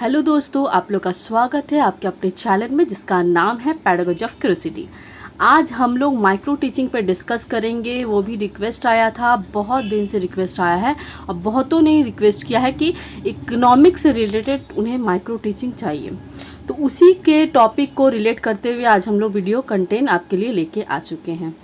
Hello दोस्तों, आप लोग का स्वागत है आपके अपने चैनल में जिसका नाम है पेडागॉजी ऑफ क्यूरियोसिटी। आज हम लोग माइक्रो टीचिंग पे डिस्कस करेंगे। वो भी रिक्वेस्ट आया था, बहुत दिन से रिक्वेस्ट आया है और बहुतों ने रिक्वेस्ट किया है कि इकोनॉमिक्स से रिलेटेड उन्हें माइक्रो टीचिंग चाहिए। तो उसी के टॉपिक को रिलेट करते हुए आज हम लोग वीडियो कंटेंट आपके लिए लेके आ चुके हैं।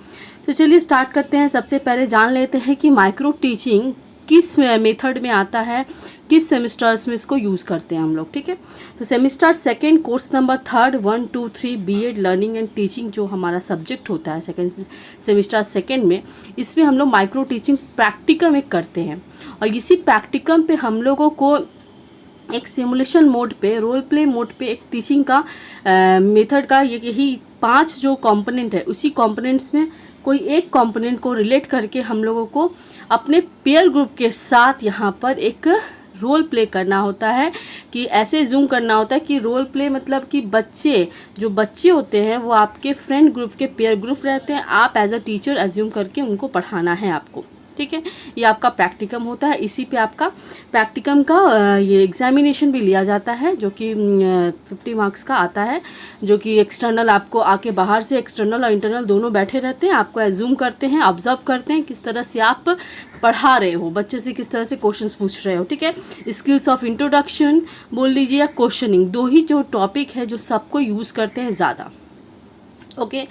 तो चलिए स्टार्ट करते हैं। सबसे पहले जान लेते हैं कि माइक्रो टीचिंग किस मेथड में आता है, किस सेमिस्टर्स में इसको यूज़ करते हैं हम लोग। ठीक है, तो semester second course number 3 1 2 3 BEd learning and teaching जो हमारा सब्जेक्ट होता है सेकेंड सेमिस्टर सेकेंड में, इसमें हम लोग माइक्रो टीचिंग प्रैक्टिकम एक करते हैं। और इसी प्रैक्टिकम पे हम लोगों को एक सिमुलेशन मोड पे, रोल प्ले मोड पे एक टीचिंग का मेथड का यही 5 जो कंपोनेंट है, उसी कंपोनेंट्स में कोई एक कंपोनेंट को रिलेट करके हम लोगों को अपने पेयर ग्रुप के साथ यहाँ पर एक रोल प्ले करना होता है। कि ऐसे जूम करना होता है कि रोल प्ले मतलब कि जो बच्चे होते हैं वो आपके फ्रेंड ग्रुप के पेयर ग्रुप रहते हैं, आप एज अ टीचर एज्यूम करके उनको पढ़ाना है आपको। ठीक है, ये आपका प्रैक्टिकम होता है। इसी पे आपका प्रैक्टिकम का ये एग्जामिनेशन भी लिया जाता है जो कि 50 मार्क्स का आता है, जो कि एक्सटर्नल आपको आके बाहर से एक्सटर्नल और इंटरनल दोनों बैठे रहते हैं, आपको एज्यूम करते हैं, ऑब्जर्व करते हैं किस तरह से आप पढ़ा रहे हो, बच्चे से किस तरह से क्वेश्चंस पूछ रहे हो। ठीक है, स्किल्स ऑफ इंट्रोडक्शन बोल लीजिए या क्वेश्चनिंग, दो ही जो टॉपिक है जो सबको यूज़ करते हैं ज़्यादा। ओके,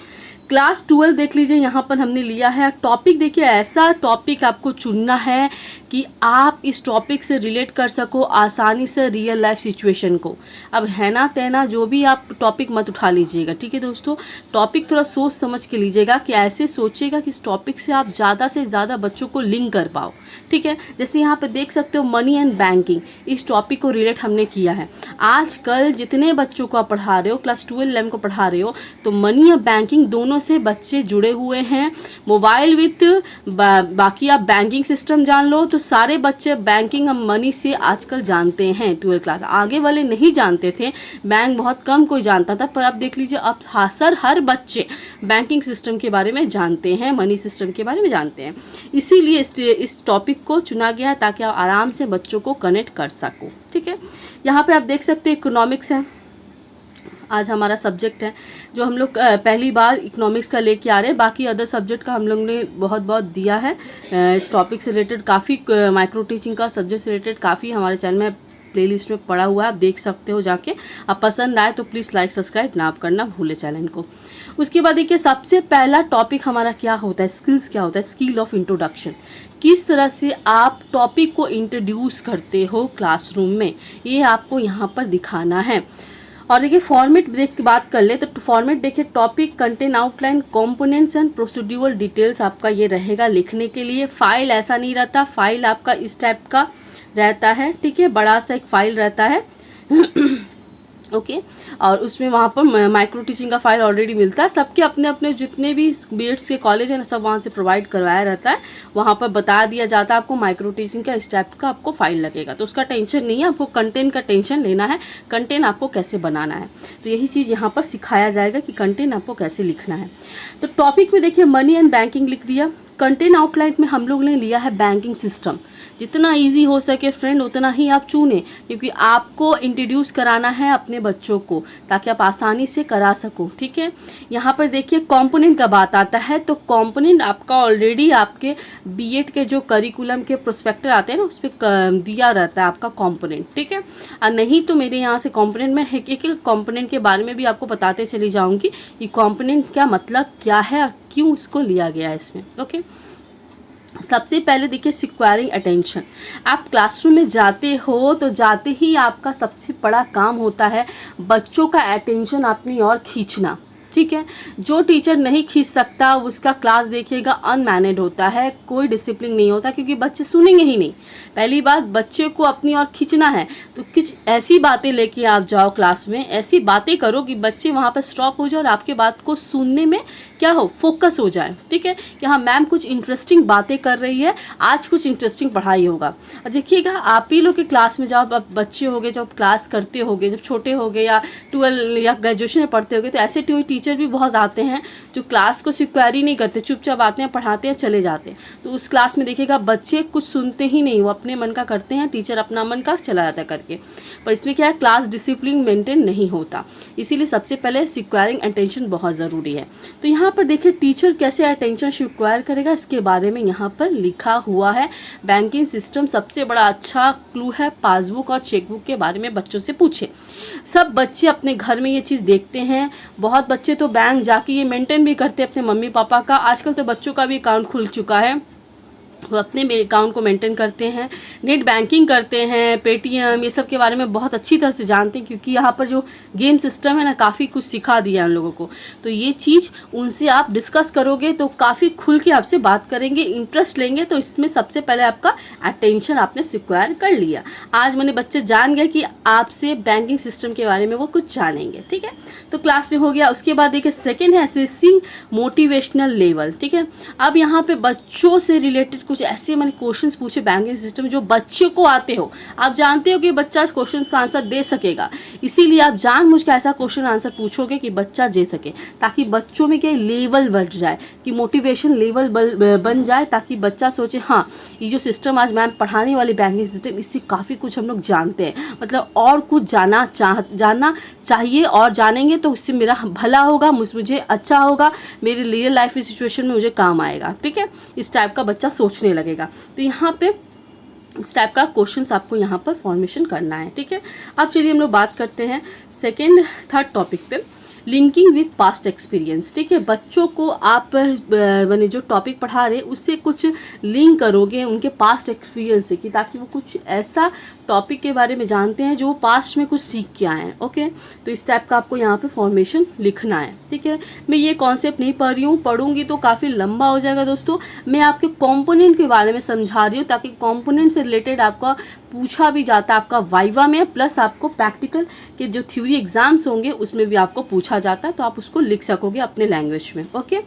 क्लास 12 देख लीजिए, यहाँ पर हमने लिया है टॉपिक। देखिए, ऐसा टॉपिक आपको चुनना है कि आप इस टॉपिक से रिलेट कर सको आसानी से रियल लाइफ सिचुएशन को। अब है ना तेना जो भी आप टॉपिक मत उठा लीजिएगा। ठीक है दोस्तों, टॉपिक थोड़ा सोच समझ के लीजिएगा कि ऐसे सोचिएगा कि इस टॉपिक से आप ज़्यादा से ज़्यादा बच्चों को लिंक कर पाओ। ठीक है, जैसे यहाँ पे देख सकते हो मनी एंड बैंकिंग, इस टॉपिक को रिलेट हमने किया है। आजकल जितने बच्चों को आप पढ़ा रहे हो, क्लास 12 11 को पढ़ा रहे हो, तो मनी और बैंकिंग दोनों से बच्चे जुड़े हुए हैं। मोबाइल विथ बाकी आप बैंकिंग सिस्टम जान लो, तो सारे बच्चे बैंकिंग और मनी से आजकल जानते हैं। 12 क्लास आगे वाले नहीं जानते थे, बैंक बहुत कम कोई जानता था, पर अब देख लीजिए अब हर बच्चे बैंकिंग सिस्टम के बारे में जानते हैं, मनी सिस्टम के बारे में जानते हैं। इसीलिए इस टॉपिक को चुना गया है ताकि आप आराम से बच्चों को कनेक्ट कर सको। ठीक है, यहाँ पे आप देख सकते हैं इकोनॉमिक्स है, आज हमारा सब्जेक्ट है जो हम लोग पहली बार इकोनॉमिक्स का लेके आ रहे हैं। बाकी अदर सब्जेक्ट का हम लोग ने बहुत दिया है। इस टॉपिक से रिलेटेड काफ़ी माइक्रो टीचिंग का सब्जेक्ट से रिलेटेड काफ़ी हमारे चैनल में प्लेलिस्ट में पड़ा हुआ है, आप देख सकते हो जाके। अब पसंद आए तो प्लीज़ लाइक सब्सक्राइब ना आप करना भूले चैनल को। उसके बाद देखिए, सबसे पहला टॉपिक हमारा क्या होता है, स्किल्स क्या होता है, स्किल ऑफ इंट्रोडक्शन। किस तरह से आप टॉपिक को इंट्रोड्यूस करते हो क्लासरूम में, ये आपको यहाँ पर दिखाना है। और देखिए फॉर्मेट देख के बात कर ले तो फॉर्मेट देखिए, topic, content, outline, components and procedural details आपका ये रहेगा लिखने के लिए। फाइल ऐसा नहीं रहता, फाइल आपका इस टाइप का रहता है। ठीक है, बड़ा सा एक फाइल रहता है ओके और उसमें वहाँ पर माइक्रो टीचिंग का फाइल ऑलरेडी मिलता है। सबके अपने अपने जितने भी बीएड्स के कॉलेज हैं ना, सब वहाँ से प्रोवाइड करवाया रहता है। वहाँ पर बता दिया जाता है आपको माइक्रो टीचिंग का इस टाइप का आपको फाइल लगेगा, तो उसका टेंशन नहीं है। आपको कंटेंट का टेंशन लेना है, कंटेंट आपको कैसे बनाना है, तो यही चीज़ यहाँ पर सिखाया जाएगा कि कंटेंट आपको कैसे लिखना है। तो टॉपिक में देखिए मनी एंड बैंकिंग लिख दिया। कंटेंट आउटलाइन में हम लोग ने लिया है बैंकिंग सिस्टम। जितना इजी हो सके फ्रेंड उतना ही आप चुने, क्योंकि आपको इंट्रोड्यूस कराना है अपने बच्चों को ताकि आप आसानी से करा सको। ठीक है, यहाँ पर देखिए कंपोनेंट का बात आता है, तो कंपोनेंट आपका ऑलरेडी आपके बीएड के जो करिकुलम के प्रोस्पेक्टर आते हैं ना, उस पर दिया रहता है आपका कंपोनेंट। ठीक है, और नहीं तो मेरे यहाँ से कंपोनेंट में एक एक कंपोनेंट के बारे में भी आपको बताते चली जाऊँगी कि कंपोनेंट क्या मतलब क्या है और क्यों इसको लिया गया है इसमें। ओके, सबसे पहले देखिए सिक्वायरिंग अटेंशन। आप क्लासरूम में जाते हो तो जाते ही आपका सबसे बड़ा काम होता है बच्चों का अटेंशन अपनी ओर खींचना। ठीक है, जो टीचर नहीं खींच सकता उसका क्लास देखिएगा अनमैनेड होता है, कोई डिसिप्लिन नहीं होता, क्योंकि बच्चे सुनेंगे ही नहीं। पहली बात, बच्चे को अपनी ओर खींचना है तो कुछ ऐसी बातें लेके आप जाओ क्लास में, ऐसी बातें करो कि बच्चे वहाँ पर स्टॉप हो जाए और आपके बात को सुनने में क्या हो, फोकस हो जाए। ठीक है, कि हाँ मैम कुछ इंटरेस्टिंग बातें कर रही है, आज कुछ इंटरेस्टिंग पढ़ाई होगा। और देखिएगा आप ही लोग के क्लास में जब आप बच्चे होगे, जब क्लास करते होगे, जब छोटे होगे या 12 या ग्रेजुएशन में पढ़ते होगे, तो ऐसे टीचर भी बहुत आते हैं जो क्लास को स्वीकार ही नहीं करते, चुपचाप आते हैं, पढ़ाते हैं, चले जाते हैं। तो उस क्लास में देखिएगा बच्चे कुछ सुनते ही नहीं, वो अपने मन का करते हैं, टीचर अपना मन का चला जाता है करके। पर इसमें क्या है, क्लास डिसिप्लिन मेंटेन नहीं होता। इसीलिए सबसे पहले स्वीकारिंग अटेंशन बहुत ज़रूरी है। तो यहाँ पर देखिए टीचर कैसे अटेंशन स्वीकार करेगा, इसके बारे में यहाँ पर लिखा हुआ है। बैंकिंग सिस्टम सबसे बड़ा अच्छा क्लू है, पासबुक और चेकबुक के बारे में बच्चों से पूछे। सब बच्चे अपने घर में ये चीज़ देखते हैं, बहुत बच्चे तो बैंक जाके ये मेंटेन भी करते हैं अपने मम्मी पापा का। आजकल तो बच्चों का भी अकाउंट खुल चुका है, वो अपने अकाउंट को मेंटेन करते हैं, नेट बैंकिंग करते हैं, पेटीएम, ये सब के बारे में बहुत अच्छी तरह से जानते हैं, क्योंकि यहाँ पर जो गेम सिस्टम है ना काफ़ी कुछ सिखा दिया है उन लोगों को। तो ये चीज़ उनसे आप डिस्कस करोगे तो काफ़ी खुल के आपसे बात करेंगे, इंटरेस्ट लेंगे। तो इसमें सबसे पहले आपका अटेंशन आपने स्क्वायर कर लिया। आज मैंने बच्चे जान गए कि आपसे बैंकिंग सिस्टम के बारे में वो कुछ जानेंगे, ठीक है। तो क्लास में हो गया। उसके बाद देखिए सेकेंड है असेसिंग मोटिवेशनल लेवल, ठीक है। अब यहाँ पे बच्चों से रिलेटेड कुछ ऐसे मैंने क्वेश्चंस पूछे बैंकिंग सिस्टम जो बच्चों को आते हो। आप जानते हो कि बच्चा क्वेश्चंस का आंसर दे सकेगा, इसीलिए आप जानबूझ के ऐसा क्वेश्चन आंसर पूछोगे कि बच्चा दे सके, ताकि बच्चों में क्या लेवल बढ़ जाए, कि मोटिवेशन लेवल बन जाए, ताकि बच्चा सोचे हाँ ये जो सिस्टम आज मैम पढ़ाने वाली बैंकिंग सिस्टम, इससे काफ़ी कुछ हम लोग जानते हैं, मतलब और कुछ जानना चाहिए, और जानेंगे तो उससे मेरा भला होगा, मुझे अच्छा होगा, मेरी रियल लाइफ की सिचुएशन में मुझे काम आएगा, ठीक है। इस टाइप का बच्चा सोचने लगेगा। तो यहाँ पे इस टाइप का क्वेश्चंस आपको यहाँ पर फॉर्मेशन करना है, ठीक है। अब चलिए हम लोग बात करते हैं थर्ड टॉपिक पे, लिंकिंग विथ पास्ट एक्सपीरियंस, ठीक है। बच्चों को आप मैंने जो टॉपिक पढ़ा रहे उससे कुछ लिंक करोगे उनके पास्ट एक्सपीरियंस से, कि ताकि वो कुछ ऐसा टॉपिक के बारे में जानते हैं जो वो पास्ट में कुछ सीख के आए हैं, ओके। तो इस टाइप का आपको यहाँ पे फॉर्मेशन लिखना है, ठीक है। मैं ये कॉन्सेप्ट नहीं पढ़ रही हूँ, पढ़ूंगी तो काफ़ी लंबा हो जाएगा दोस्तों। मैं आपके कॉम्पोनेंट के बारे में समझा रही हूँ, ताकि कॉम्पोनेंट से रिलेटेड आपका पूछा भी जाता है आपका वाइवा में, प्लस आपको प्रैक्टिकल के जो थ्योरी एग्जाम्स होंगे उसमें भी आपको पूछा जाता है, तो आप उसको लिख सकोगे अपने लैंग्वेज में, ओके।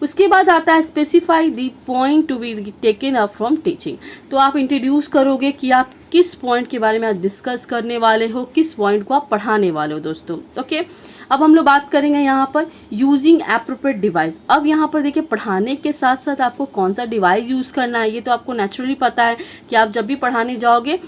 उसके बाद आता है specify the point to be taken up from teaching. तो आप इंट्रोड्यूस करोगे कि आप किस पॉइंट के बारे में आप डिस्कस करने वाले हो, किस पॉइंट को आप पढ़ाने वाले हो दोस्तों, ओके। अब हम लोग बात करेंगे यहाँ पर यूजिंग एप्रोप्रिएट डिवाइस। अब यहाँ पर देखिए पढ़ाने के साथ साथ आपको कौन सा डिवाइस यूज़ करना है, ये तो आपको नेचुरली पता है कि आप जब भी पढ़ाने जाओगे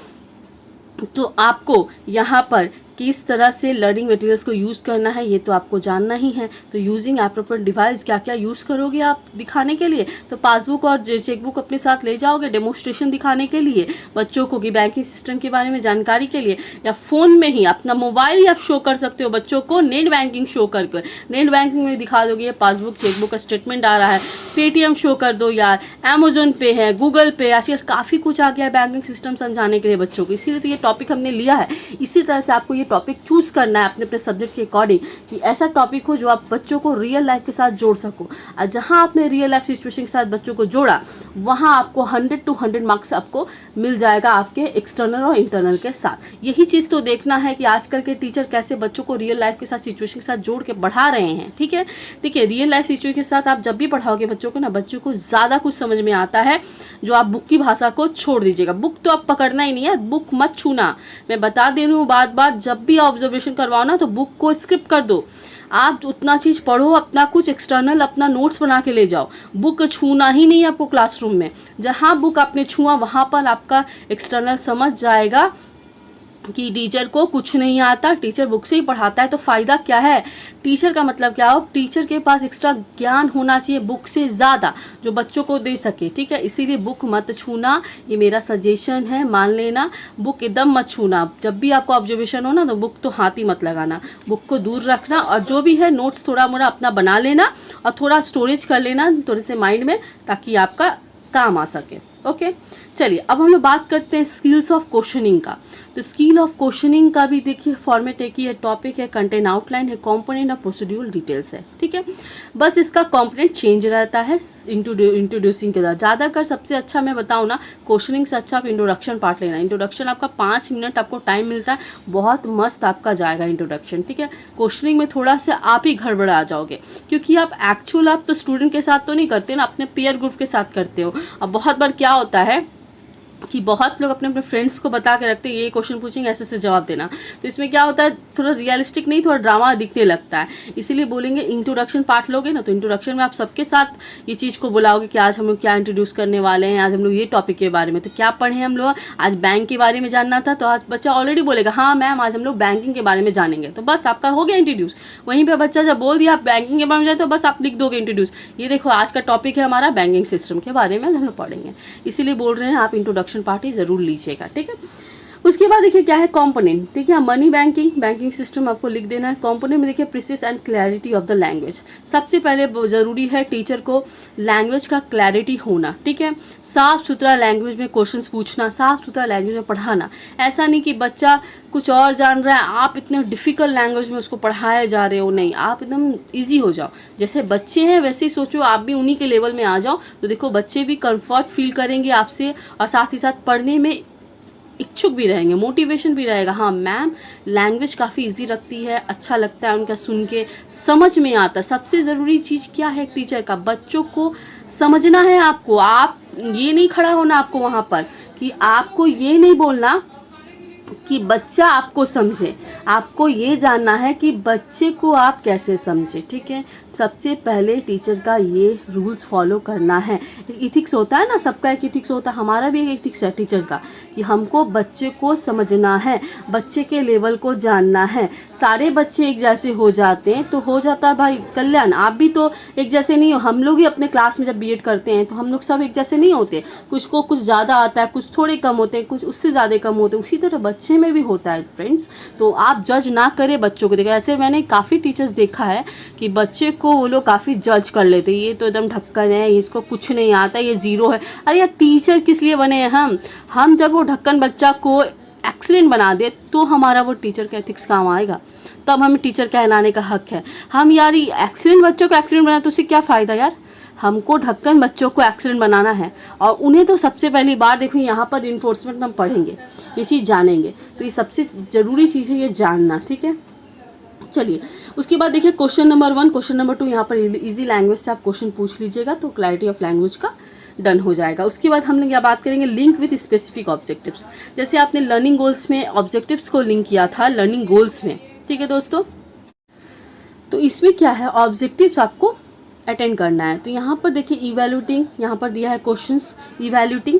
तो आपको यहाँ पर किस तरह से लर्निंग मटेरियल्स को यूज़ करना है ये तो आपको जानना ही है। तो यूजिंग एप्रोप्रिएट डिवाइस क्या क्या यूज़ करोगे आप दिखाने के लिए, तो पासबुक और चेकबुक अपने साथ ले जाओगे डेमोन्स्ट्रेशन दिखाने के लिए बच्चों को, कि बैंकिंग सिस्टम के बारे में जानकारी के लिए, या फ़ोन में ही अपना मोबाइल ही आप शो कर सकते हो बच्चों को, नेट बैंकिंग शो करके नेट बैंकिंग में दिखा दोगे पासबुक चेकबुक का स्टेटमेंट आ रहा है, पेटीएम शो कर दो यार, अमेजोन पे है, गूगल पे, आजकल काफ़ी कुछ आ गया है बैंकिंग सिस्टम समझाने के लिए बच्चों को। इसीलिए तो ये टॉपिक हमने लिया है। इसी तरह से आपको टॉपिक चूज करना है अपने अपने सब्जेक्ट के अकॉर्डिंग, कि ऐसा टॉपिक हो जो आप बच्चों को रियल लाइफ के साथ जोड़ सको। और जहां आपने रियल लाइफ सिचुएशन के साथ बच्चों को जोड़ा, वहां आपको 100 to 100 मार्क्स आपको मिल जाएगा आपके एक्सटर्नल और इंटरनल के साथ। यही चीज़ तो देखना है कि आजकल के टीचर कैसे बच्चों को रियल लाइफ के साथ सिचुएशन के साथ जोड़ के पढ़ा रहे हैं, ठीक है। देखिए रियल लाइफ सिचुएशन के साथ आप जब भी पढ़ाओगे बच्चों को ना, बच्चों को ज़्यादा कुछ समझ में आता है, जो आप बुक की भाषा को छोड़ दीजिएगा। बुक तो आप पकड़ना ही नहीं है, बुक मत छूना। मैं बता दे रही हूँ बार बार, जब भी ऑब्जर्वेशन करवाओ ना तो बुक को स्किप कर दो। आप उतना चीज़ पढ़ो, अपना कुछ एक्सटर्नल अपना नोट्स बना के ले जाओ। बुक छूना ही नहीं है आपको क्लासरूम में। जहाँ बुक आपने छुआ वहाँ पर आपका एक्सटर्नल समझ जाएगा कि टीचर को कुछ नहीं आता, टीचर बुक से ही पढ़ाता है। तो फ़ायदा क्या है टीचर का, मतलब क्या हो, टीचर के पास एक्स्ट्रा ज्ञान होना चाहिए बुक से ज़्यादा, जो बच्चों को दे सके, ठीक है। इसीलिए बुक मत छूना, ये मेरा सजेशन है, मान लेना। बुक एकदम मत छूना। जब भी आपको ऑब्जर्वेशन हो ना तो बुक तो हाथ ही मत लगाना, बुक को दूर रखना। और जो भी है नोट्स थोड़ा मोड़ा अपना बना लेना और थोड़ा स्टोरेज कर लेना थोड़े से माइंड में, ताकि आपका काम आ सके, ओके। चलिए अब हम लोग बात करते हैं स्किल्स ऑफ क्वेश्चनिंग का। तो स्किल ऑफ क्वेश्चनिंग का भी देखिए फॉर्मेट एक ही है, टॉपिक है, कंटेंट आउटलाइन है, कंपोनेंट और प्रोसीड्यूरल डिटेल्स है, ठीक है। बस इसका कंपोनेंट चेंज रहता है इंट्रोड्यूसिंग के साथ। ज़्यादातर सबसे अच्छा मैं बताऊँ ना, क्वेश्चनिंग से अच्छा आप इंट्रोडक्शन पार्ट लेना। इंट्रोडक्शन आपका 5 मिनट आपको टाइम मिलता है, बहुत मस्त आपका जाएगा इंट्रोडक्शन, ठीक है। क्वेश्चनिंग में थोड़ा सा आप ही गड़बड़ा जाओगे, क्योंकि आप एक्चुअल आप तो स्टूडेंट के साथ तो नहीं करते ना, अपने पीयर ग्रुप के साथ करते हो। अब बहुत बार क्या होता है कि बहुत लोग अपने अपने फ्रेंड्स को बता के रखते हैं ये क्वेश्चन पूछेंगे ऐसे से जवाब देना, तो इसमें क्या होता है थोड़ा रियलिस्टिक नहीं, थोड़ा ड्रामा दिखने लगता है। इसीलिए बोलेंगे इंट्रोडक्शन पार्ट लोगे ना, तो इंट्रोडक्शन में आप सबके साथ ये चीज़ को बुलाओगे कि आज हम लोग क्या इंट्रोड्यूस करने वाले हैं, आज हम लोग ये टॉपिक के बारे में। तो क्या पढ़े हम लोग, आज बैंक के बारे में जानना था, तो आज बच्चा ऑलरेडी बोलेगा हाँ मैम आज हम लोग बैंकिंग के बारे में जानेंगे, तो बस आपका हो गया इंट्रोड्यूस। वहीं पर बच्चा जब बोल दिया आप बैंकिंग के बारे में जाए तो बस आप लिख दोगे इंट्रोड्यूस, ये देखो आज का टॉपिक है हमारा बैंकिंग सिस्टम के बारे में हम लोग पढ़ेंगे। इसीलिए बोल रहे हैं आप इंट्रोडक्शन पार्ट ही जरूर लीजिएगा, ठीक है। उसके बाद देखिए क्या है कंपोनेंट, देखिए मनी बैंकिंग सिस्टम आपको लिख देना है। कंपोनेंट में देखिए precise and clarity of the language, सबसे पहले ज़रूरी है टीचर को लैंग्वेज का क्लैरिटी होना, ठीक है। साफ सुथरा लैंग्वेज में क्वेश्चंस पूछना, साफ सुथरा लैंग्वेज में पढ़ाना, ऐसा नहीं कि बच्चा कुछ और जान रहा है आप इतने डिफ़िकल्ट लैंग्वेज में उसको पढ़ाए जा रहे हो, नहीं आप एकदम ईजी हो जाओ। जैसे बच्चे हैं वैसे ही सोचो आप भी उन्हीं के लेवल में आ जाओ, तो देखो बच्चे भी कंफर्ट फील करेंगे आपसे और साथ ही साथ पढ़ने में इच्छुक भी रहेंगे, मोटिवेशन भी रहेगा। हाँ मैम लैंग्वेज काफ़ी इजी रखती है, अच्छा लगता है उनका सुन के, समझ में आता है। सबसे ज़रूरी चीज़ क्या है टीचर का, बच्चों को समझना है आपको। आप ये नहीं खड़ा होना आपको वहाँ पर कि आपको ये नहीं बोलना कि बच्चा आपको समझे, आपको ये जानना है कि बच्चे को आप कैसे समझे, ठीक है। सबसे पहले टीचर का ये रूल्स फॉलो करना है। इथिक्स होता है ना, सबका एक इथिक्स होता है, हमारा भी एक इथिक्स है टीचर का कि हमको बच्चे को समझना है, बच्चे के लेवल को जानना है। सारे बच्चे एक जैसे हो जाते हैं तो हो जाता है भाई कल्याण, आप भी तो एक जैसे नहीं हो। हम लोग ही अपने क्लास में जब बीएड करते हैं तो हम लोग सब एक जैसे नहीं होते, कुछ को कुछ ज़्यादा आता है, कुछ थोड़े कम होते हैं, कुछ उससे ज़्यादा कम होते हैं। उसी तरह बच्चे में भी होता है फ्रेंड्स, तो आप जज ना करें बच्चों को। देखा ऐसे मैंने काफ़ी टीचर्स देखा है कि बच्चे को वो लोग काफ़ी जज कर लेते, ये तो एकदम ढक्कन है, इसको कुछ नहीं आता, ये ज़ीरो है। अरे यार टीचर किस लिए बने हैं हम जब वो ढक्कन बच्चा को एक्सीलेंट बना दे तो हमारा वो टीचर का एथिक्स काम आएगा, तब हमें टीचर कहलाने का हक है। हम यार एक्सीलेंट बच्चों को एक्सीलेंट बनाए तो उससे क्या फ़ायदा यार, हमको ढक्कन बच्चों को एक्सीलेंट बनाना है। और उन्हें तो सबसे पहली बार देखो यहाँ पर इन्फोर्समेंट हम पढ़ेंगे, ये चीज़ जानेंगे, तो ये सबसे ज़रूरी चीज़ है ये जानना, ठीक है। चलिए उसके बाद देखिए क्वेश्चन नंबर 1, क्वेश्चन नंबर 2 यहाँ पर इजी लैंग्वेज से आप क्वेश्चन पूछ लीजिएगा तो क्लैरिटी ऑफ लैंग्वेज का डन हो जाएगा। उसके बाद हम लोग यहाँ बात करेंगे लिंक विथ स्पेसिफिक ऑब्जेक्टिव्स। जैसे आपने लर्निंग गोल्स में ऑब्जेक्टिव्स को लिंक किया था लर्निंग गोल्स में, ठीक है दोस्तों, तो इसमें क्या है ऑब्जेक्टिव्स आपको अटेंड करना है। तो यहाँ पर देखिए इवैल्यूटिंग, यहाँ पर दिया है questions evaluating,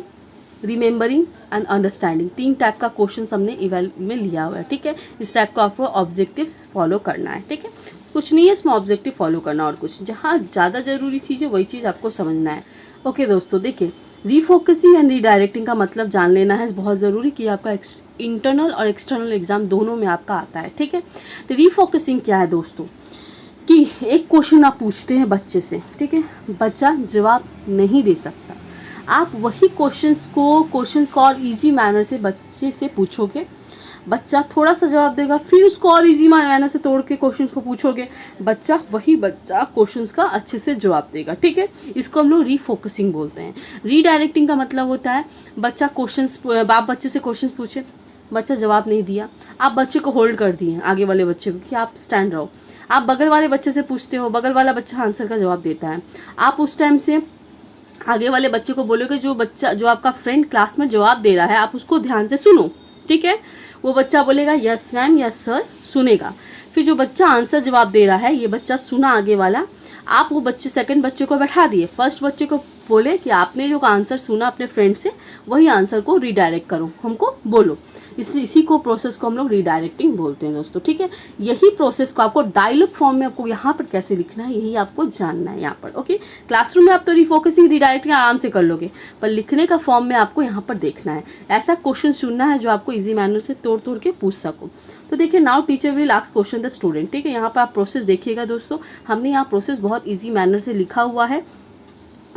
remembering and understanding, 3 type का क्वेश्चन हमने इवैल में लिया हुआ है, ठीक है। इस टाइप को आपको ऑब्जेक्टिव्स फॉलो करना है, ठीक है। कुछ नहीं है इसमें ऑब्जेक्टिव फॉलो करना और कुछ, जहाँ ज़्यादा ज़रूरी चीज़ है वही चीज़ आपको समझना है। ओके दोस्तों देखिए रीफोकसिंग एंड रीडायरेक्टिंग का मतलब जान लेना है, बहुत ज़रूरी कि आपका इंटरनल और एक्सटर्नल एग्जाम दोनों में आपका आता है, ठीक है। तो रीफोकसिंग क्या है दोस्तों कि एक क्वेश्चन आप पूछते हैं बच्चे से, ठीक है, बच्चा जवाब नहीं दे सकता, आप वही क्वेश्चंस को और इजी मैनर से बच्चे से पूछोगे, बच्चा थोड़ा सा जवाब देगा, फिर उसको और इजी मैनर से तोड़ के क्वेश्चंस को पूछोगे, बच्चा क्वेश्चंस का अच्छे से जवाब देगा, ठीक है। इसको हम लोग रीफोकसिंग बोलते हैं। रीडायरेक्टिंग का मतलब होता है बच्चा आप बच्चे से क्वेश्चन पूछे, बच्चा जवाब नहीं दिया, आप बच्चे को होल्ड कर दिए आगे वाले बच्चे को कि आप स्टैंड रहो, आप बगल वाले बच्चे से पूछते हो, बगल वाला बच्चा आंसर का जवाब देता है, आप उस टाइम से आगे वाले बच्चे को बोलोगे जो आपका फ्रेंड क्लास में जवाब दे रहा है आप उसको ध्यान से सुनो, ठीक है। वो बच्चा बोलेगा यस मैम यस सर, सुनेगा। फिर जो बच्चा आंसर जवाब दे रहा है ये बच्चा सुना आगे वाला, आप वो सेकंड बच्चे को बैठा दिए, फर्स्ट बच्चे को बोले कि आपने जो आंसर सुना अपने फ्रेंड से वही आंसर को रीडायरेक्ट करो, हमको बोलो। इसी को प्रोसेस को हम लोग रीडायरेक्टिंग बोलते हैं दोस्तों, ठीक है। यही प्रोसेस को आपको डायलॉग फॉर्म में आपको यहाँ पर कैसे लिखना है यही आपको जानना है यहाँ पर, ओके। क्लासरूम में आप तो रिफोकसिंग रीडायरेक्टिंग आराम से कर लोगे, पर लिखने का फॉर्म में आपको यहाँ पर देखना है, ऐसा क्वेश्चन चुनना है जो आपको ईजी मैनर से तोड़ के पूछ सको। तो देखिए now teacher will ask question the student, ठीक है। यहाँ पर आप प्रोसेस देखिएगा दोस्तों, हमने यहाँ प्रोसेस बहुत ईजी मैनर से लिखा हुआ है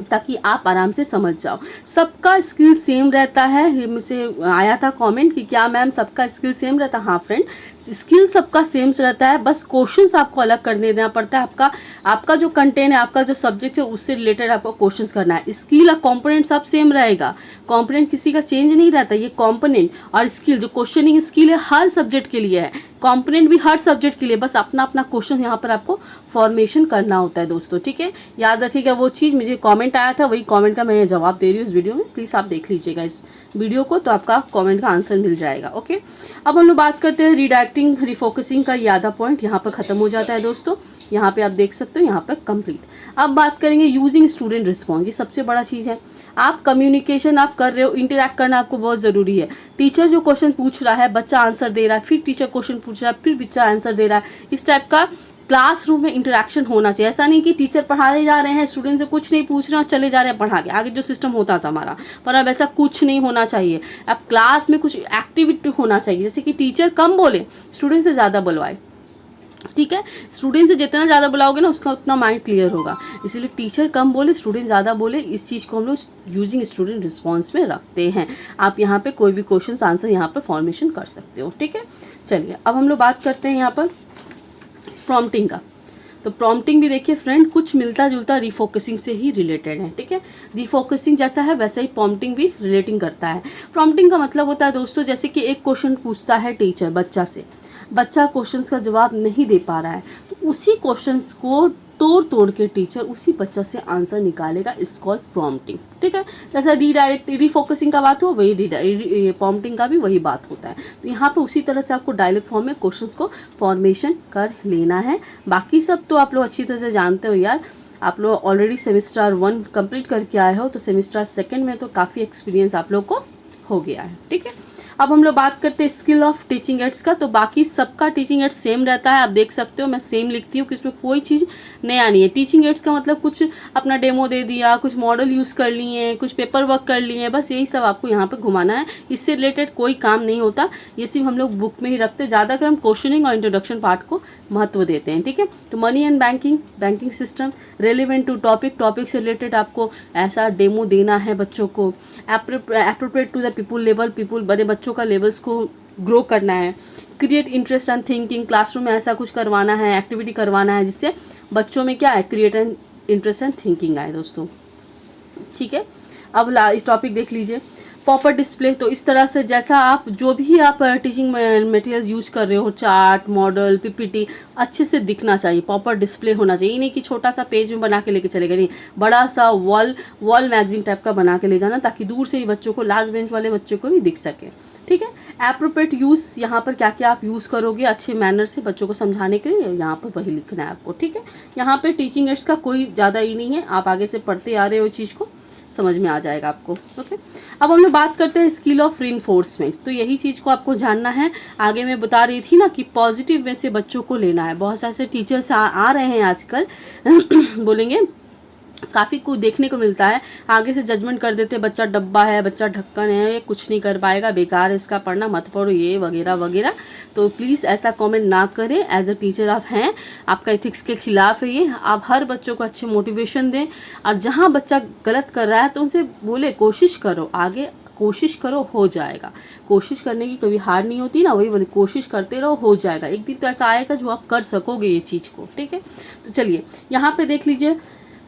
ताकि आप आराम से समझ जाओ। सबका स्किल सेम रहता है, मुझे आया था कमेंट कि क्या मैम सबका स्किल सेम रहता है। हाँ फ्रेंड, स्किल सबका सेम रहता है, बस क्वेश्चंस आपको अलग कर देना पड़ता है। आपका जो कंटेंट है, आपका जो सब्जेक्ट है उससे रिलेटेड आपको क्वेश्चंस करना है। स्किल और कॉम्पोनेंट सब सेम रहेगा, कॉम्पोनेंट किसी का चेंज नहीं रहता। ये कॉम्पोनेंट और स्किल जो क्वेश्चनिंग स्किल है हर सब्जेक्ट के लिए है, कंपोनेंट भी हर सब्जेक्ट के लिए, बस अपना अपना क्वेश्चन यहाँ पर आपको फॉर्मेशन करना होता है दोस्तों, ठीक है। याद रखिएगा वो चीज़, मुझे कमेंट आया था वही कमेंट का मैं जवाब दे रही हूँ इस वीडियो में, प्लीज़ आप देख लीजिएगा इस वीडियो को, तो आपका कमेंट का आंसर मिल जाएगा। ओके, अब हम लोग बात करते हैं रीडायरेक्टिंग रिफोकसिंग का। ये आधा पॉइंट यहाँ पर खत्म हो जाता है दोस्तों, यहाँ पे आप देख सकते हो यहाँ पर कंप्लीट। अब बात करेंगे यूजिंग स्टूडेंट रिस्पॉन्स, ये सबसे बड़ा चीज़ है। आप कम्युनिकेशन आप कर रहे हो, इंटरेक्ट करना आपको बहुत ज़रूरी है। टीचर जो क्वेश्चन पूछ रहा है, बच्चा आंसर दे रहा है, फिर टीचर क्वेश्चन पूछ रहा है, फिर बच्चा आंसर दे रहा है, इस टाइप का क्लासरूम में इंटरेक्शन होना चाहिए। ऐसा नहीं कि टीचर पढ़ाने जा रहे हैं, स्टूडेंट से कुछ नहीं पूछ रहे हैं और चले जा रहे हैं पढ़ा के, आगे जो सिस्टम होता था हमारा, पर अब ऐसा कुछ नहीं होना चाहिए। अब क्लास में कुछ एक्टिविटी होना चाहिए, जैसे कि टीचर कम बोले, स्टूडेंट से ज़्यादा बुलवाए, ठीक है। स्टूडेंट से जितना ज़्यादा बुलाओगे ना उसका उतना माइंड क्लियर होगा, इसीलिए टीचर कम बोले स्टूडेंट ज़्यादा बोले, इस चीज़ को हम लोग यूजिंग स्टूडेंट रिस्पॉन्स में रखते हैं। आप यहाँ पे कोई भी क्वेश्चन आंसर यहाँ पर फॉर्मेशन कर सकते हो, ठीक है। चलिए अब हम लोग बात करते हैं यहाँ पर प्रॉम्प्टिंग का। तो प्रॉम्प्टिंग भी देखिए फ्रेंड, कुछ मिलता जुलता रिफोकसिंग से ही रिलेटेड है, ठीक है। रिफोकसिंग जैसा है वैसा ही प्रॉम्प्टिंग भी रिलेटिंग करता है। प्रॉम्प्टिंग का मतलब होता है दोस्तों, जैसे कि एक क्वेश्चन पूछता है टीचर बच्चा से, बच्चा क्वेश्चंस का जवाब नहीं दे पा रहा है, तो उसी क्वेश्चंस को तोड़ तोड़ के टीचर उसी बच्चा से आंसर निकालेगा, इस कॉल प्रॉम्प्टिंग, ठीक है। जैसा रीडायरेक्ट रिफोकसिंग का बात हो, वही प्रॉम्प्टिंग का भी वही बात होता है। तो यहाँ पे उसी तरह से आपको डायरेक्ट फॉर्म में क्वेश्चंस को फॉर्मेशन कर लेना है। बाकी सब तो आप लोग अच्छी तरह से जानते हो यार, आप लोग ऑलरेडी सेमेस्टर 1 कंप्लीट करके आए हो, तो सेमेस्टर 2 में तो काफ़ी एक्सपीरियंस आप लोग को हो गया है, ठीक है। अब हम लोग बात करते हैं स्किल ऑफ टीचिंग एड्स का। तो बाकी सबका टीचिंग एड्स सेम रहता है, आप देख सकते हो मैं सेम लिखती हूँ कि इसमें कोई चीज़ नया नहीं है। टीचिंग एड्स का मतलब कुछ अपना डेमो दे दिया, कुछ मॉडल यूज़ कर लिए, कुछ पेपर वर्क कर लिए, बस यही सब आपको यहाँ पे घुमाना है। इससे रिलेटेड कोई काम नहीं होता, ये सिर्फ हम लोग बुक में ही रखते हैं। ज़्यादातर हम क्वेश्चनिंग और इंट्रोडक्शन पार्ट को महत्व देते हैं, ठीक है। तो money and banking system, relevant to topic से रिलेटेड आपको ऐसा डेमो देना है बच्चों को। Appropriate to the people level, बड़े बच्चों का लेवल्स को ग्रो करना है। Create interest and thinking, classroom में ऐसा कुछ करवाना है, एक्टिविटी करवाना है जिससे बच्चों में क्या है, create and interest and thinking आए दोस्तों, ठीक है। अब इस टॉपिक देख लीजिए, प्रॉपर डिस्प्ले। तो इस तरह से जैसा आप जो भी आप टीचिंग मटेरियल्स यूज़ कर रहे हो, चार्ट, मॉडल, पीपीटी, अच्छे से दिखना चाहिए, प्रॉपर डिस्प्ले होना चाहिए। नहीं कि छोटा सा पेज में बना के लेके चलेगा, नहीं, बड़ा सा वॉल मैगजीन टाइप का बना के ले जाना, ताकि दूर से ही बच्चों को, लास्ट बेंच वाले बच्चों को भी दिख सके, ठीक है। एप्रोप्रिएट यूज़, यहाँ पर क्या क्या आप यूज़ करोगे अच्छे मैनर से बच्चों को समझाने के लिए, यहाँ पर वही लिखना है आपको, ठीक है। यहाँ पे टीचिंग एड्स का कोई ज़्यादा ही नहीं है, आप आगे से पढ़ते आ रहे हो, चीज़ को समझ में आ जाएगा आपको, ओके। अब हम लोग बात करते हैं स्किल ऑफ रीइंफोर्समेंट। तो यही चीज़ को आपको जानना है। आगे मैं बता रही थी ना कि पॉजिटिव वे से बच्चों को लेना है। बहुत सारे ऐसे टीचर्स आ रहे हैं आजकल बोलेंगे, काफ़ी कुछ देखने को मिलता है, आगे से जजमेंट कर देते, बच्चा डब्बा है, बच्चा ढक्कन है, ये कुछ नहीं कर पाएगा, बेकार है इसका पढ़ना, मत पढ़ो, ये वगैरह वगैरह। तो प्लीज़ ऐसा कमेंट ना करें। एज अ टीचर आप हैं, आपका एथिक्स के खिलाफ है ये। आप हर बच्चों को अच्छे मोटिवेशन दें, और जहाँ बच्चा गलत कर रहा है तो उनसे बोले कोशिश करो, आगे कोशिश करो, हो जाएगा। कोशिश करने की कभी हार नहीं होती ना, वही बोले कोशिश करते रहो, हो जाएगा। एक दिन तो ऐसा आएगा जो आप कर सकोगे ये चीज़ को, ठीक है। तो चलिए यहाँ पे देख लीजिए,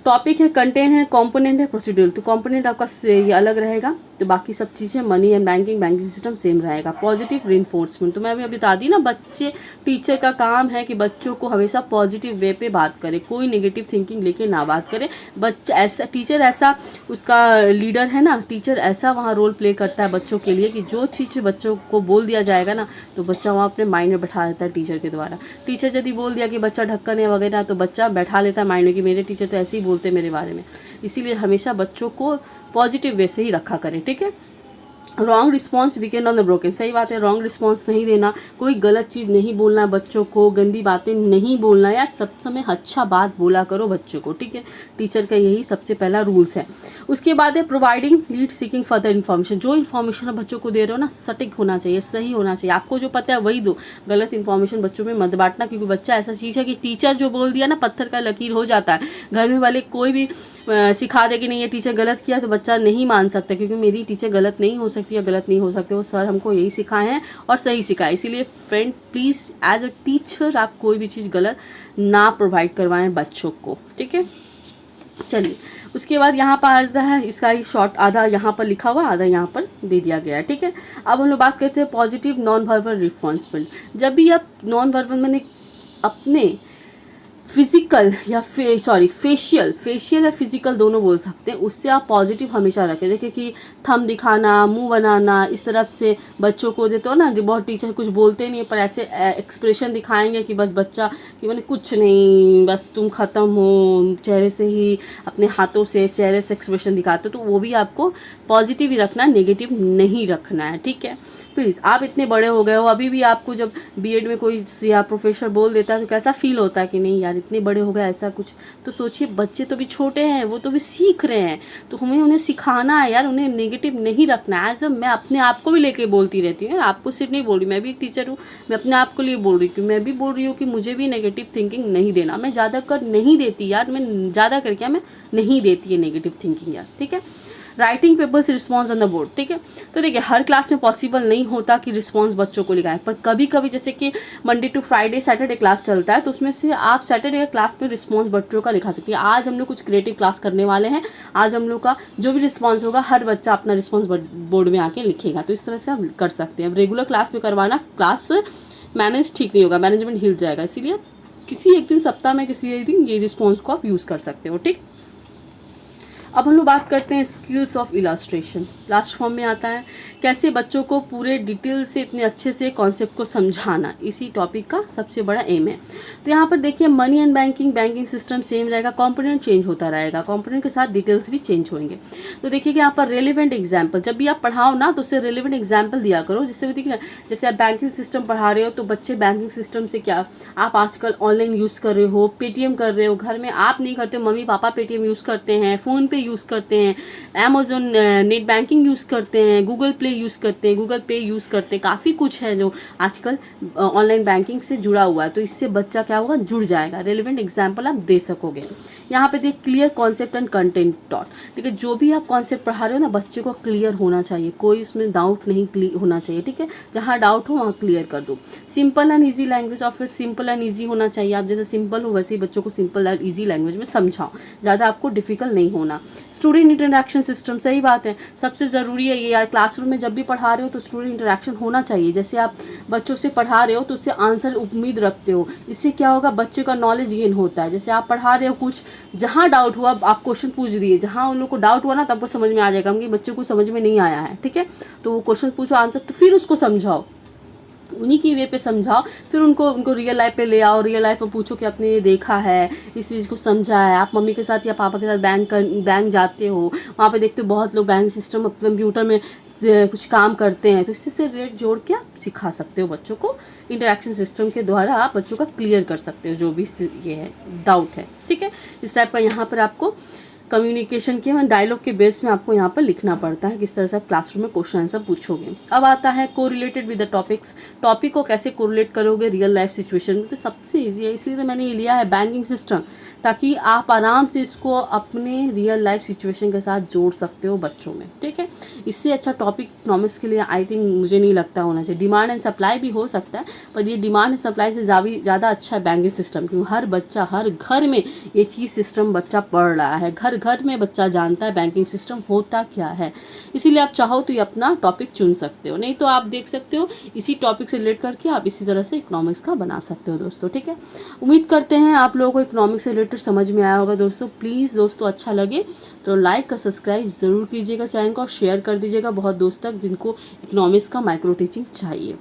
टॉपिक है, कंटेंट है, कंपोनेंट है, प्रोसीड्यूरल। तो कंपोनेंट आपका ये अलग रहेगा, तो बाकी सब चीज़ें money and banking system same रहेगा। पॉजिटिव रीइंफोर्समेंट, तो मैं अभी बता दी ना, बच्चे, टीचर का काम है कि बच्चों को हमेशा पॉजिटिव वे पे बात करे, कोई नेगेटिव थिंकिंग लेके ना बात करे। बच्चा ऐसा, टीचर ऐसा उसका लीडर है ना, टीचर ऐसा वहाँ रोल प्ले करता है बच्चों के लिए कि जो चीज़ बच्चों को बोल दिया जाएगा ना, तो बच्चा वहाँ अपने माइंड में बैठा देता है टीचर के द्वारा। टीचर यदि बोल दिया कि बच्चा ढक्कन है वगैरह, तो बच्चा बैठा लेता है माइंड में कि मेरे टीचर तो ऐसे ही बोलते मेरे बारे में। इसीलिए हमेशा बच्चों को पॉजिटिव वे से ही रखा करें, ठीक है। Wrong response weekend on the broken, सही बात है, रॉन्ग रिस्पॉन्स नहीं देना, कोई गलत चीज़ नहीं बोलना है बच्चों को, गंदी बातें नहीं बोलना यार, सब समय अच्छा बात बोला करो बच्चों को, ठीक है। टीचर का यही सबसे पहला रूल्स है। उसके बाद है providing lead seeking further information. जो इन्फॉर्मेशन आप बच्चों को दे रहे हो ना, सटीक होना चाहिए, सही होना चाहिए, आपको जो पता है वही दो, गलत इन्फॉर्मेशन बच्चों में मत बांटना। क्योंकि बच्चा ऐसा चीज़ है कि टीचर जो बोल दिया ना, पत्थर का लकीर हो जाता है। घर में वाले कोई भी सिखा दे कि नहीं ये टीचर गलत किया, तो बच्चा नहीं मान सकता, क्योंकि मेरी टीचर गलत नहीं हो सकती या गलत नहीं हो सकते, वो सर हमको यही सिखाए हैं और सही सिखाए। इसीलिए friend please as a teacher आप कोई भी चीज़ गलत ना प्रोवाइड करवाएं बच्चों को, ठीक है। चलिए, उसके बाद यहाँ पर आता है इसका ही शॉर्ट, आधा यहाँ पर लिखा हुआ, आधा यहाँ पर दे दिया गया है, ठीक है। अब हम लोग बात करते हैं पॉजिटिव नॉन वर्बल रिस्पॉन्सिबल। जब भी आप नॉन वर्बल मैंने अपने फिजिकल या फेशियल या फिजिकल दोनों बोल सकते हैं, उससे आप पॉजिटिव हमेशा रखें। देखिए कि थंब दिखाना, मुंह बनाना, इस तरफ से बच्चों को देते हो ना, बहुत टीचर कुछ बोलते नहीं है पर ऐसे एक्सप्रेशन दिखाएंगे कि बस बच्चा कि मैंने कुछ नहीं, बस तुम ख़त्म हो, चेहरे से ही अपने हाथों से चेहरे से एक्सप्रेशन दिखाते हो, तो वो भी आपको पॉजिटिव ही रखना है, नेगेटिव नहीं रखना है, ठीक है। प्लीज़, आप इतने बड़े हो गए हो, अभी भी आपको जब बीएड में कोई या प्रोफेसर बोल देता है तो कैसा फील होता है कि नहीं यार इतने बड़े हो गए, ऐसा कुछ। तो सोचिए बच्चे तो भी छोटे हैं, वो तो भी सीख रहे हैं, तो हमें उन्हें सिखाना है यार, उन्हें नेगेटिव नहीं रखना है। एज मैं अपने आप को भी लेके बोलती रहती हूँ, आपको सिर्फ नहीं बोल रही, मैं भी एक टीचर हूँ, मैं अपने आप को लिए बोल रही हूँ, मैं भी बोल रही हूँ कि मुझे भी नेगेटिव थिंकिंग नहीं देना। मैं ज़्यादा कर नहीं देती यार, मैं ज़्यादा कर क्या मैं नहीं देती है नेगेटिव थिंकिंग यार, ठीक है। Writing papers response on the board, ठीक है। तो देखिए हर क्लास में पॉसिबल नहीं होता कि रिस्पॉन्स बच्चों को लिखाएं, पर कभी कभी जैसे कि Monday to Friday Saturday class चलता है, तो उसमें से आप सैटरडे क्लास में रिस्पॉन्स बच्चों का लिखा सकती है। आज हम लोग कुछ क्रिएटिव क्लास करने वाले हैं, आज हम लोग का जो भी रिस्पॉन्स होगा हर बच्चा अपना रिस्पॉन्स बोर्ड में आके लिखेगा, तो इस तरह से आप कर सकते हैं। अब रेगुलर क्लास में करवाना क्लास मैनेज ठीक नहीं होगा, मैनेजमेंट हिल जाएगा, इसीलिए किसी एक दिन सप्ताह में किसी एक दिन ये रिस्पॉन्स को आप यूज़ कर सकते हो, ठीक। अब हम लोग बात करते हैं skills of illustration, last form में आता है कैसे बच्चों को पूरे डिटेल से इतने अच्छे से कॉन्सेप्ट को समझाना, इसी टॉपिक का सबसे बड़ा एम है। तो यहाँ पर देखिए money and banking system same रहेगा, कंपोनेंट चेंज होता रहेगा, कंपोनेंट के साथ डिटेल्स भी चेंज होंगे। तो देखिए कि यहाँ पर रेलिवेंट एग्जाम्पल, जब भी आप पढ़ाओ ना तो उससे रेलिवेंट एग्जाम्पल दिया करो, जिससे भी देखिए जैसे आप बैंकिंग सिस्टम पढ़ा रहे हो तो बच्चे बैंकिंग सिस्टम से क्या आप आजकल ऑनलाइन यूज़ कर रहे हो, पेटीएम कर रहे हो, घर में आप नहीं करते हो, मम्मी पापा पेटीएम यूज़ करते हैं, फ़ोन पे यूज़ करते हैं, अमेजोन नेट बैंकिंग यूज़ करते हैं, गूगल प्ले यूज़ करते हैं, गूगल पे यूज़ करते हैं, काफ़ी कुछ है जो आजकल ऑनलाइन बैंकिंग से जुड़ा हुआ है, तो इससे बच्चा क्या होगा जुड़ जाएगा, रेलिवेंट एग्जाम्पल आप दे सकोगे। यहाँ पे देखिए clear concept and content taught, ठीक है। जो भी आप कॉन्सेप्ट पढ़ा रहे हो ना बच्चे को क्लियर होना चाहिए, कोई उसमें डाउट नहीं होना चाहिए, ठीक है। जहाँ डाउट हो वहाँ क्लियर कर दो। Simple and easy language of simple and easy होना चाहिए, आप जैसे सिंपल हो वैसे ही बच्चों को सिंपल एंड ईजी लैंग्वेज में समझाओ, ज़्यादा आपको डिफिकल्ट नहीं होना। स्टूडेंट इंटरेक्शन सिस्टम, सही बात है, सबसे ज़रूरी है ये यार, क्लासरूम में जब भी पढ़ा रहे हो तो स्टूडेंट इंटरेक्शन होना चाहिए। जैसे आप बच्चों से पढ़ा रहे हो तो उससे आंसर उम्मीद रखते हो, इससे क्या होगा बच्चे का नॉलेज गेन होता है। जैसे आप पढ़ा रहे हो कुछ, जहाँ डाउट हुआ आप क्वेश्चन पूछ दिए, जहाँ उन लोग को डाउट हुआ ना तब वो समझ में आ जाएगा कि बच्चे को समझ में नहीं आया है, ठीक है। तो वो क्वेश्चन पूछो, आंसर, तो फिर उसको समझाओ, उन्हीं की वे पे समझाओ, फिर उनको रियल लाइफ पे ले आओ, रियल लाइफ पे पूछो कि आपने ये देखा है, इस चीज़ को समझा है। आप मम्मी के साथ या पापा के साथ बैंक जाते हो, वहाँ पे देखते हो बहुत लोग बैंक सिस्टम कंप्यूटर में कुछ काम करते हैं, तो इससे से रेट जोड़ के आप सिखा सकते हो बच्चों को, इंटरेक्शन सिस्टम के द्वारा आप बच्चों का क्लियर कर सकते हो जो भी ये है डाउट है, ठीक है। इस टाइप का यहाँ पर आपको कम्युनिकेशन के डायलॉग के बेस में आपको यहाँ पर लिखना पड़ता है, किस तरह से आप क्लासरूम में क्वेश्चन आंसर पूछोगे। अब आता है correlated with the topics, topic को कैसे कोरिलेट करोगे रियल लाइफ सिचुएशन में, तो सबसे इजी है, इसलिए तो मैंने ये लिया है बैंकिंग सिस्टम, ताकि आप आराम से इसको अपने रियल लाइफ सिचुएशन के साथ जोड़ सकते हो बच्चों में, ठीक है। इससे अच्छा टॉपिक इकोनॉमिक्स के लिए आई थिंक मुझे नहीं लगता होना चाहिए। डिमांड एंड सप्लाई भी हो सकता है, पर ये डिमांड एंड सप्लाई से ज़्यादा अच्छा है बैंकिंग सिस्टम, क्योंकि हर बच्चा हर घर में ये चीज़ सिस्टम बच्चा पढ़ रहा है, घर में बच्चा जानता है बैंकिंग सिस्टम होता क्या है। इसीलिए आप चाहो तो ये अपना टॉपिक चुन सकते हो, नहीं तो आप देख सकते हो इसी टॉपिक से रिलेट करके आप इसी तरह से इकोनॉमिक्स का बना सकते हो दोस्तों, ठीक है। उम्मीद करते हैं आप लोगों को इकोनॉमिक्स से रिलेटेड समझ में आया होगा दोस्तों। प्लीज़ दोस्तों अच्छा लगे तो लाइक का सब्सक्राइब ज़रूर कीजिएगा चैनल को, और शेयर कर दीजिएगा बहुत दोस्त तक जिनको इकोनॉमिक्स का माइक्रो टीचिंग चाहिए,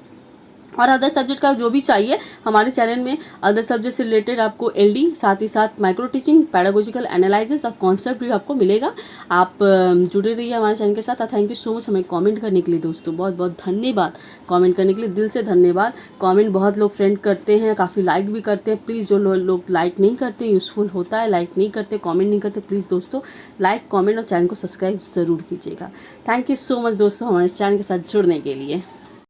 और अदर सब्जेक्ट का जो भी चाहिए हमारे चैनल में अदर सब्जेक्ट से रिलेटेड आपको एलडी, साथ ही साथ माइक्रो टीचिंग, पैडागोजिकल एनालिसिस और कॉन्सेप्ट भी आपको मिलेगा। आप जुड़े रहिए हमारे चैनल के साथ। थैंक यू सो मच हमें कमेंट करने के लिए दोस्तों, बहुत बहुत धन्यवाद कमेंट करने के लिए, दिल से धन्यवाद। कमेंट बहुत लोग फ्रेंड करते हैं, काफ़ी लाइक भी करते हैं। प्लीज़ जो लोग लाइक नहीं करते, यूज़फुल होता है, लाइक नहीं करते, कॉमेंट नहीं करते, प्लीज़ दोस्तों लाइक कॉमेंट और चैनल को सब्सक्राइब ज़रूर कीजिएगा। थैंक यू सो मच दोस्तों हमारे चैनल के साथ जुड़ने के लिए।